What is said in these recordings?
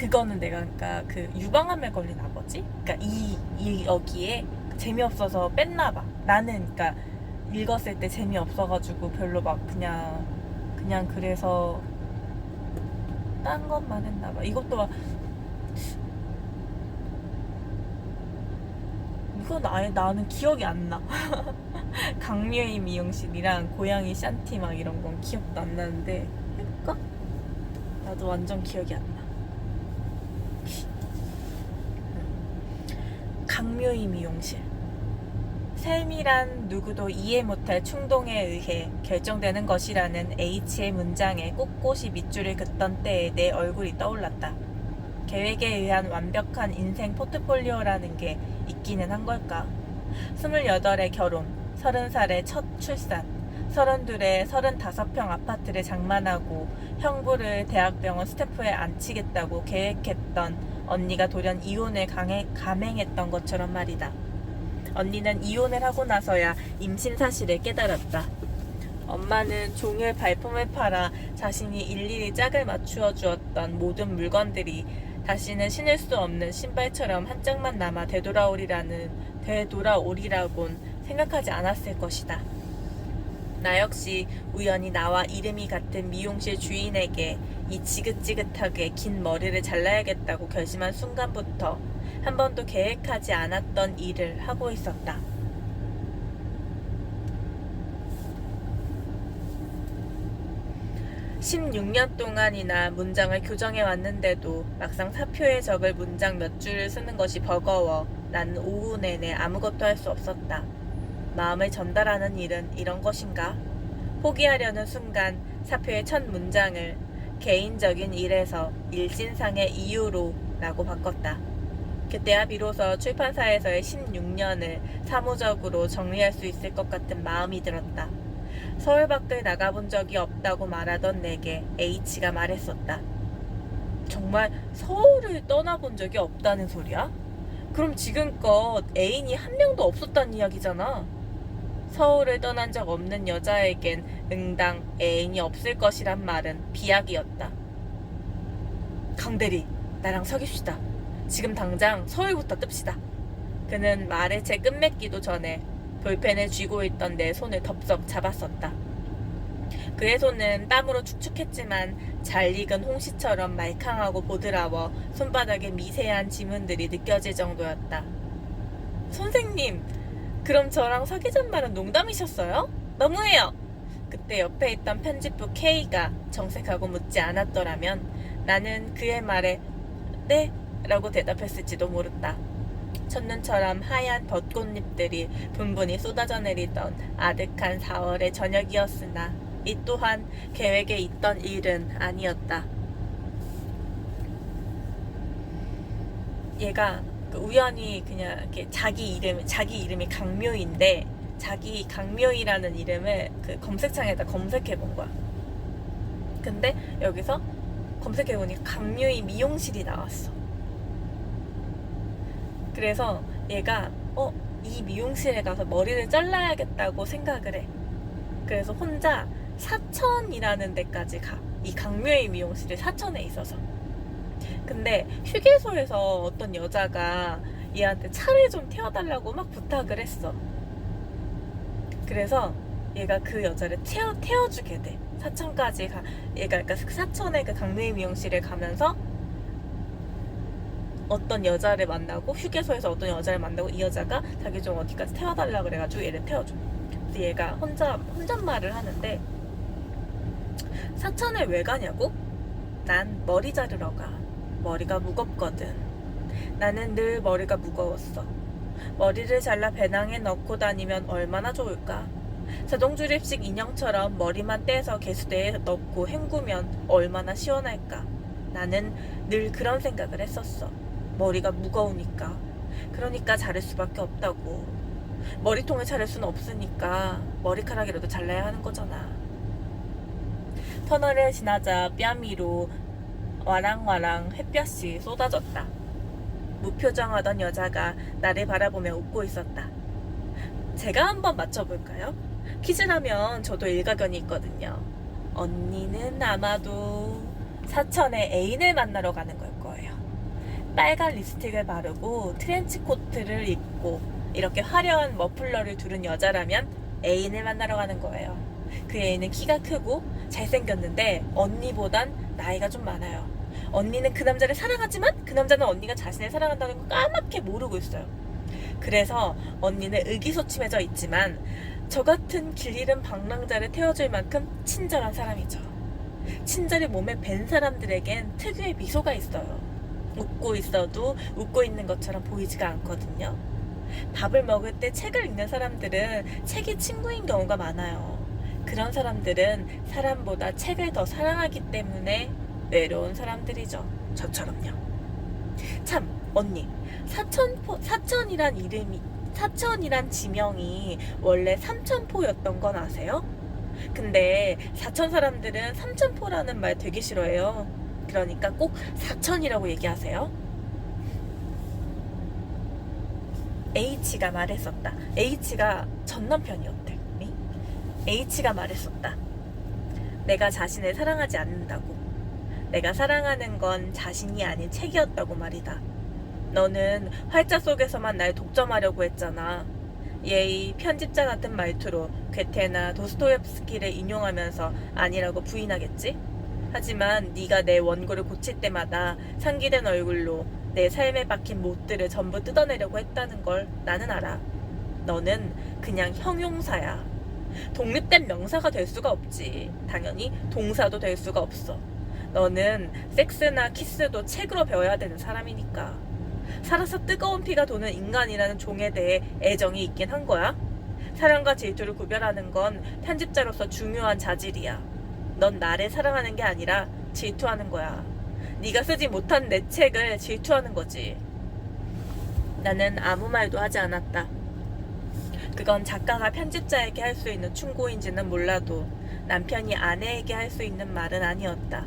그거는 내가 그러니까 그 유방암에 걸린 아버지? 그러니까 이 여기에 재미없어서 뺐나 봐. 나는 그러니까 읽었을 때 재미없어가지고 별로 막 그냥 그래서 딴 것만 했나 봐. 이것도 막 이건 아예 나는 기억이 안 나. 강묘의 미용실이랑 고양이 샨티 막 이런 건 기억도 안 나는데 해볼까? 나도 완전 기억이 안 나. 강묘의 미용실. 삶이란 누구도 이해 못할 충동에 의해 결정되는 것이라는 H의 문장에 꼿꼿이 밑줄을 긋던 때에 내 얼굴이 떠올랐다. 계획에 의한 완벽한 인생 포트폴리오라는 게 있기는 한 걸까? 28에 결혼, 30살에 첫 출산, 32에 35평 아파트를 장만하고 형부를 대학병원 스태프에 앉히겠다고 계획했던 언니가 돌연 이혼을 감행했던 것처럼 말이다. 언니는 이혼을 하고 나서야 임신 사실을 깨달았다. 엄마는 종일 발품을 팔아 자신이 일일이 짝을 맞추어 주었던 모든 물건들이 다시는 신을 수 없는 신발처럼 한 짝만 남아 되돌아오리라곤 생각하지 않았을 것이다. 나 역시 우연히 나와 이름이 같은 미용실 주인에게 이 지긋지긋하게 긴 머리를 잘라야겠다고 결심한 순간부터 한 번도 계획하지 않았던 일을 하고 있었다. 16년 동안이나 문장을 교정해 왔는데도 막상 사표에 적을 문장 몇 줄을 쓰는 것이 버거워 나는 오후 내내 아무것도 할 수 없었다. 마음을 전달하는 일은 이런 것인가? 포기하려는 순간 사표의 첫 문장을 개인적인 일에서 일신상의 이유로 라고 바꿨다. 그때야 비로소 출판사에서의 16년을 사무적으로 정리할 수 있을 것 같은 마음이 들었다. 서울 밖을 나가본 적이 없다고 말하던 내게 H가 말했었다. 정말 서울을 떠나본 적이 없다는 소리야? 그럼 지금껏 애인이 한 명도 없었단 이야기잖아. 서울을 떠난 적 없는 여자에겐 응당 애인이 없을 것이란 말은 비약이었다. 강대리, 나랑 사귀시다. 지금 당장 서울부터 뜹시다. 그는 말을 채 끝맺기도 전에 볼펜을 쥐고 있던 내 손을 덥석 잡았었다. 그의 손은 땀으로 축축했지만 잘 익은 홍시처럼 말캉하고 보드라워 손바닥에 미세한 지문들이 느껴질 정도였다. 선생님, 그럼 저랑 사귀잔 말은 농담이셨어요? 너무해요! 그때 옆에 있던 편집부 K가 정색하고 묻지 않았더라면 나는 그의 말에 네? 라고 대답했을지도 모른다. 첫눈처럼 하얀 벚꽃잎들이 분분히 쏟아져 내리던 아득한 4월의 저녁이었으나 이 또한 계획에 있던 일은 아니었다. 얘가 우연히 그냥 이렇게 자기 이름이 강묘인데 자기 강묘이라는 이름을 그 검색창에다 검색해 본 거야. 근데 여기서 검색해 보니까 강묘이 미용실이 나왔어. 그래서 얘가 이 미용실에 가서 머리를 잘라야겠다고 생각을 해. 그래서 혼자 사천이라는 데까지 가. 이 강묘의 미용실이 사천에 있어서. 근데 휴게소에서 어떤 여자가 얘한테 차를 좀 태워달라고 막 부탁을 했어. 그래서 얘가 그 여자를 태워주게 돼. 사천까지 가. 얘가 그러니까 사천의 그 강묘의 미용실에 가면서 어떤 여자를 만나고 휴게소에서 어떤 여자를 만나고 이 여자가 자기 좀 어디까지 태워달라 그래가지고 얘를 태워줘. 그래서 얘가 혼잣말을 하는데 사천에 왜 가냐고? 난 머리 자르러 가. 머리가 무겁거든. 나는 늘 머리가 무거웠어. 머리를 잘라 배낭에 넣고 다니면 얼마나 좋을까? 자동주립식 인형처럼 머리만 떼서 개수대에 넣고 헹구면 얼마나 시원할까? 나는 늘 그런 생각을 했었어. 머리가 무거우니까. 그러니까 자를 수밖에 없다고. 머리통을 자를 수는 없으니까 머리카락이라도 잘라야 하는 거잖아. 터널을 지나자 뺨 위로 와랑와랑 햇볕이 쏟아졌다. 무표정하던 여자가 나를 바라보며 웃고 있었다. 제가 한번 맞춰볼까요? 퀴즈라면 저도 일가견이 있거든요. 언니는 아마도 사천에 애인을 만나러 가는 걸 거예요. 빨간 립스틱을 바르고 트렌치 코트를 입고 이렇게 화려한 머플러를 두른 여자라면 애인을 만나러 가는 거예요. 그 애인은 키가 크고 잘생겼는데 언니보단 나이가 좀 많아요. 언니는 그 남자를 사랑하지만 그 남자는 언니가 자신을 사랑한다는 걸 까맣게 모르고 있어요. 그래서 언니는 의기소침해져 있지만 저 같은 길 잃은 방랑자를 태워줄 만큼 친절한 사람이죠. 친절히 몸에 밴 사람들에겐 특유의 미소가 있어요. 웃고 있어도 웃고 있는 것처럼 보이지가 않거든요. 밥을 먹을 때 책을 읽는 사람들은 책이 친구인 경우가 많아요. 그런 사람들은 사람보다 책을 더 사랑하기 때문에 외로운 사람들이죠. 저처럼요. 참, 언니, 사천이란 지명이 원래 삼천포였던 건 아세요? 근데 사천 사람들은 삼천포라는 말 되게 싫어해요. 그러니까 꼭 사천이라고 얘기하세요. H가 말했었다. H가 전 남편이었대. H가 말했었다. 내가 자신을 사랑하지 않는다고. 내가 사랑하는 건 자신이 아닌 책이었다고 말이다. 너는 활자 속에서만 날 독점하려고 했잖아. 예의 편집자 같은 말투로 괴테나 도스토옙스키를 인용하면서 아니라고 부인하겠지? 하지만 네가 내 원고를 고칠 때마다 상기된 얼굴로 내 삶에 박힌 못들을 전부 뜯어내려고 했다는 걸 나는 알아. 너는 그냥 형용사야. 독립된 명사가 될 수가 없지. 당연히 동사도 될 수가 없어. 너는 섹스나 키스도 책으로 배워야 되는 사람이니까. 살아서 뜨거운 피가 도는 인간이라는 종에 대해 애정이 있긴 한 거야. 사랑과 질투를 구별하는 건 편집자로서 중요한 자질이야. 넌 나를 사랑하는 게 아니라 질투하는 거야. 네가 쓰지 못한 내 책을 질투하는 거지. 나는 아무 말도 하지 않았다. 그건 작가가 편집자에게 할 수 있는 충고인지는 몰라도 남편이 아내에게 할 수 있는 말은 아니었다.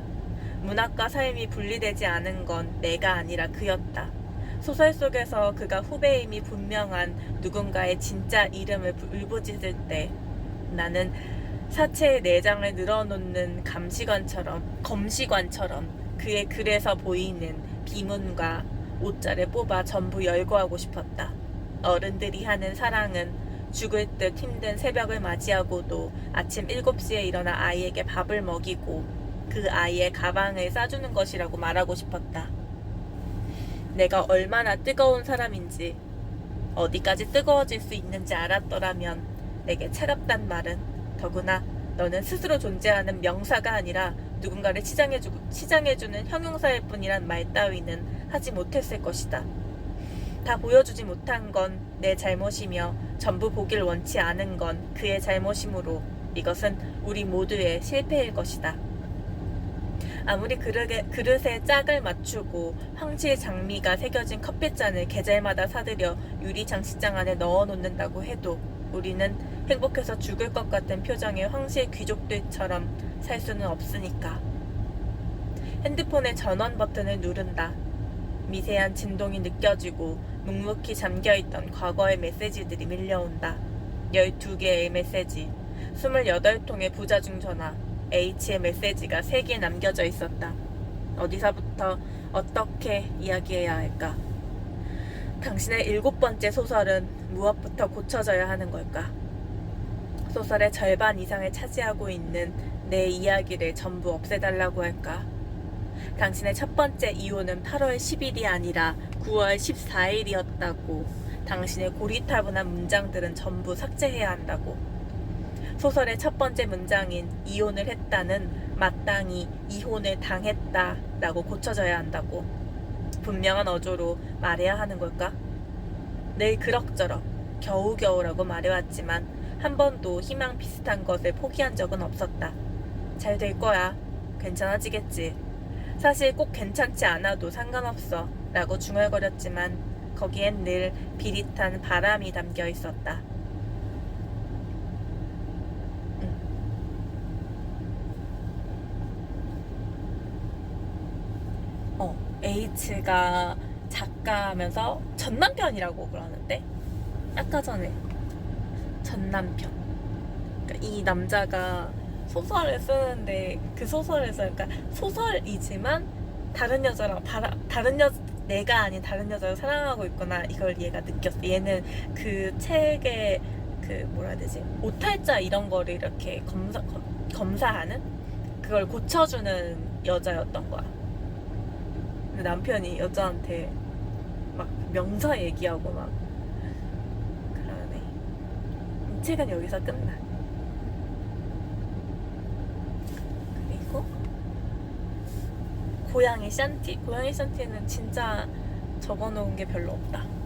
문학과 삶이 분리되지 않은 건 내가 아니라 그였다. 소설 속에서 그가 후배임이 분명한 누군가의 진짜 이름을 울부짖을 때 나는 사체의 내장을 늘어놓는 검시관처럼 그의 글에서 보이는 비문과 옷자를 뽑아 전부 열거하고 싶었다. 어른들이 하는 사랑은 죽을 듯 힘든 새벽을 맞이하고도 아침 7시에 일어나 아이에게 밥을 먹이고 그 아이의 가방을 싸주는 것이라고 말하고 싶었다. 내가 얼마나 뜨거운 사람인지, 어디까지 뜨거워질 수 있는지 알았더라면 내게 차갑단 말은, 더구나 너는 스스로 존재하는 명사가 아니라 누군가를 치장해주는 형용사일 뿐이란 말 따위는 하지 못했을 것이다. 다 보여주지 못한 건 내 잘못이며 전부 보길 원치 않은 건 그의 잘못이므로 이것은 우리 모두의 실패일 것이다. 아무리 그릇에 짝을 맞추고 황실 장미가 새겨진 커피잔을 계절마다 사들여 유리 장식장 안에 넣어놓는다고 해도 우리는 행복해서 죽을 것 같은 표정의 황실 귀족들처럼 살 수는 없으니까. 핸드폰의 전원 버튼을 누른다. 미세한 진동이 느껴지고 묵묵히 잠겨있던 과거의 메시지들이 밀려온다. 12개의 메시지, 28통의 부자중 전화, H의 메시지가 3개 남겨져 있었다. 어디서부터 어떻게 이야기해야 할까? 당신의 7번째 소설은 무엇부터 고쳐져야 하는 걸까? 소설의 절반 이상을 차지하고 있는 내 이야기를 전부 없애달라고 할까? 당신의 첫 번째 이혼은 8월 10일이 아니라 9월 14일이었다고. 당신의 고리타분한 문장들은 전부 삭제해야 한다고. 소설의 첫 번째 문장인 이혼을 했다는 마땅히 이혼을 당했다 라고 고쳐져야 한다고. 분명한 어조로 말해야 하는 걸까? 늘 그럭저럭 겨우겨우라고 말해왔지만 한 번도 희망 비슷한 것을 포기한 적은 없었다. 잘 될 거야. 괜찮아지겠지. 사실 꼭 괜찮지 않아도 상관없어 라고 중얼거렸지만 거기엔 늘 비릿한 바람이 담겨 있었다. H가 작가하면서 전남편이라고 그러는데 아까 전에 전남편. 그러니까 이 남자가 소설을 쓰는데 그 소설에서 그러니까 소설이지만 다른 내가 아닌 다른 여자를 사랑하고 있구나 이걸 얘가 느꼈어. 얘는 그 책에 그 뭐라 해야 되지? 오탈자 이런 거를 이렇게 검사하는 그걸 고쳐주는 여자였던 거야. 근데 남편이 여자한테 막 명사 얘기하고 막 그러네. 이 책은 여기서 끝나. 그리고 고양이 샨티. 고양이 샨티는 진짜 적어놓은 게 별로 없다.